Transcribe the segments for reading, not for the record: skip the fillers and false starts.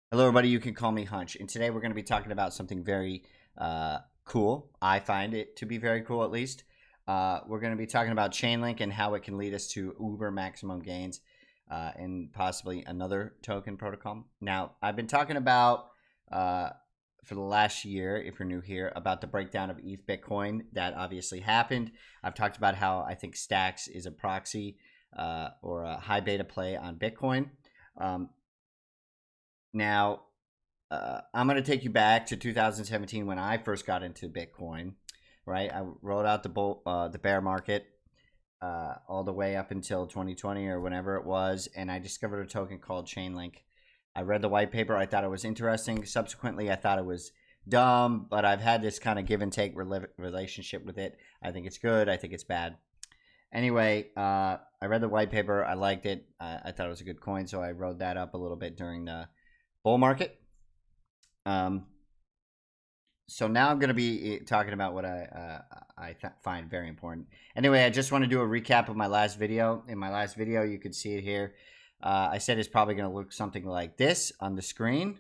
Hello, everybody. You can call me Hunch. And today we're going to be talking about something very cool. I find it to be very cool, at least. We're going to be talking about Chainlink and how it can lead us to uber maximum gains and possibly another token protocol. Now, I've been talking about for the last year, if you're new here, about the breakdown of ETH Bitcoin. That obviously happened. I've talked about how I think Stacks is a proxy or a high beta play on Bitcoin. Now, I'm going to take you back to 2017 when I first got into Bitcoin, right? I rode out the bear market all the way up until 2020 or whenever it was, and I discovered a token called Chainlink. I read the white paper. I thought it was interesting. Subsequently, I thought it was dumb, but I've had this kind of give and take relationship with it. I think it's good. I think it's bad. Anyway, I read the white paper. I liked it. I thought it was a good coin, so I rode that up a little bit during the bull market. So now I'm going to be talking about what I find very important. Anyway, I just want to do a recap of my last video. In my last video, you could see it here. I said it's probably going to look something like this on the screen.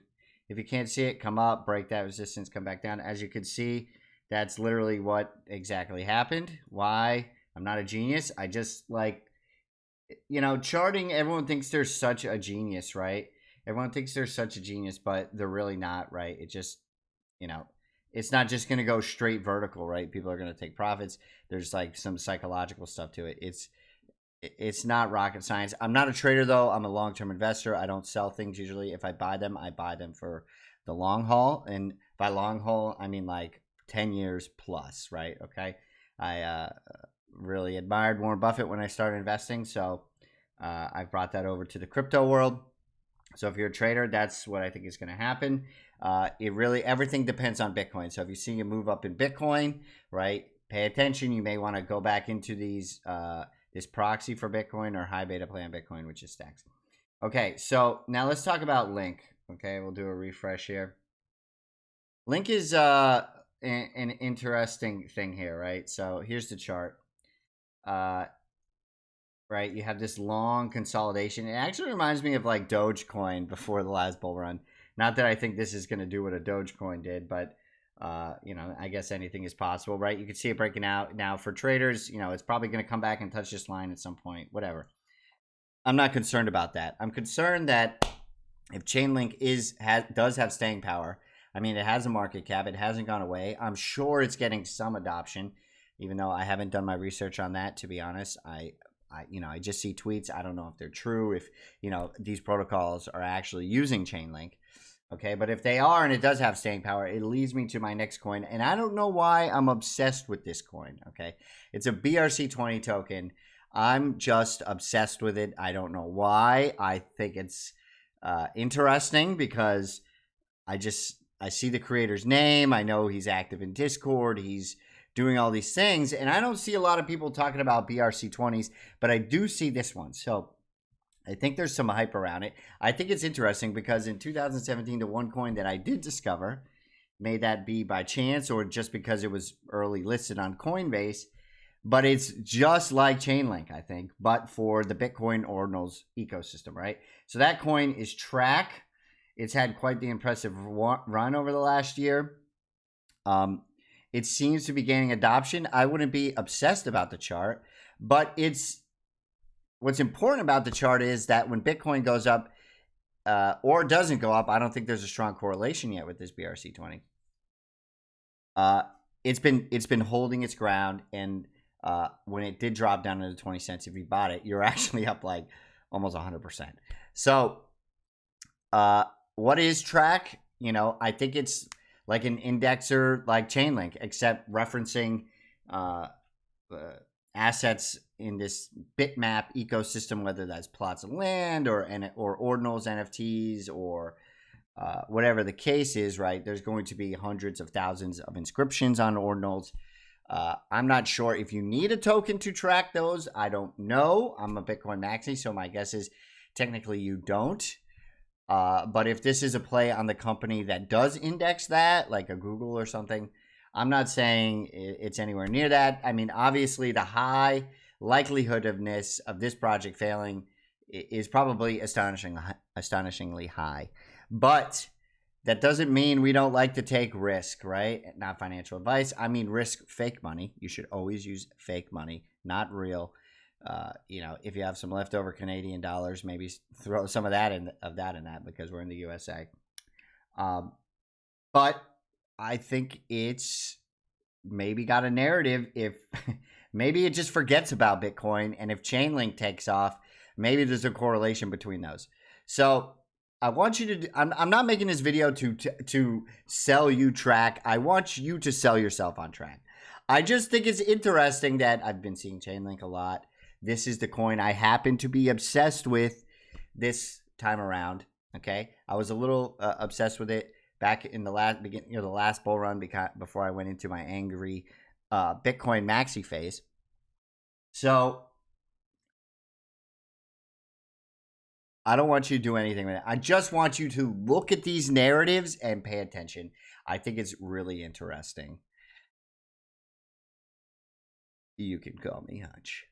If you can't see it, come up, break that resistance, come back down. As you can see, that's literally what exactly happened. Why? I'm not a genius. I just charting, everyone thinks they're such a genius, right? Everyone thinks they're such a genius, but they're really not, right? It just, it's not just going to go straight vertical, right? People are going to take profits. There's like some psychological stuff to it. It's not rocket science. I'm not a trader, though. I'm a long-term investor. I don't sell things usually. If I buy them for the long haul. And by long haul, I mean like 10 years plus, right? Okay. I really admired Warren Buffett when I started investing. So I've brought that over to the crypto world. So if you're a trader, that's what I think is going to happen. Everything depends on Bitcoin. So if you see a move up in Bitcoin, right, pay attention. You may want to go back into this proxy for Bitcoin or high beta play on Bitcoin, which is Stacks. Okay, so now let's talk about Link. Okay, we'll do a refresh here. Link is an interesting thing here, right? So here's the chart. Right, you have this long consolidation. It actually reminds me of like Dogecoin before the last bull run. Not that I think this is going to do what a Dogecoin did, but I guess anything is possible, right? You can see it breaking out now for traders. It's probably going to come back and touch this line at some point. Whatever. I'm not concerned about that. I'm concerned that if Chainlink does have staying power. I mean, it has a market cap. It hasn't gone away. I'm sure it's getting some adoption, even though I haven't done my research on that. To be honest, I just see tweets. I don't know if they're true, if, these protocols are actually using Chainlink. Okay, but if they are and it does have staying power, it leads me to my next coin. And I don't know why I'm obsessed with this coin, okay? It's a BRC-20 token. I'm just obsessed with it. I don't know why. I think it's interesting because I see the creator's name. I know he's active in Discord. He's doing all these things, and I don't see a lot of people talking about BRC-20s, but I do see this one. So I think there's some hype around it. I think it's interesting because in 2017, the one coin that I did discover, may that be by chance or just because it was early listed on Coinbase, but it's just like Chainlink, I think, but for the Bitcoin ordinals ecosystem, right? So that coin is TRAC. It's had quite the impressive run over the last year. It seems to be gaining adoption. I wouldn't be obsessed about the chart, but what's important about the chart is that when Bitcoin goes up or doesn't go up, I don't think there's a strong correlation yet with this BRC-20. It's been holding its ground, and when it did drop down to 20 cents, if you bought it, you're actually up like almost 100%. So what is TRAC? I think it's like an indexer like Chainlink, except referencing assets in this bitmap ecosystem, whether that's plots of land or ordinals, NFTs, or whatever the case is, right? There's going to be hundreds of thousands of inscriptions on ordinals. I'm not sure if you need a token to track those. I don't know. I'm a Bitcoin maxi, so my guess is technically you don't. But if this is a play on the company that does index that, like a Google or something, I'm not saying it's anywhere near that. I mean, obviously, the high likelihood of this project failing is probably astonishingly high. But that doesn't mean we don't like to take risk, right? Not financial advice. I mean, risk fake money. You should always use fake money, not real. If you have some leftover Canadian dollars, maybe throw some of that in that because we're in the USA. But I think it's maybe got a narrative if maybe it just forgets about Bitcoin, and if Chainlink takes off, maybe there's a correlation between those. So I want you to. I'm not making this video to sell you TRAC. I want you to sell yourself on TRAC. I just think it's interesting that I've been seeing Chainlink a lot. This is the coin I happen to be obsessed with this time around. Okay, I was a little obsessed with it back in the last bull run before I went into my angry Bitcoin maxi phase. So I don't want you to do anything with it. I just want you to look at these narratives and pay attention. I think it's really interesting. You can call me Hutch.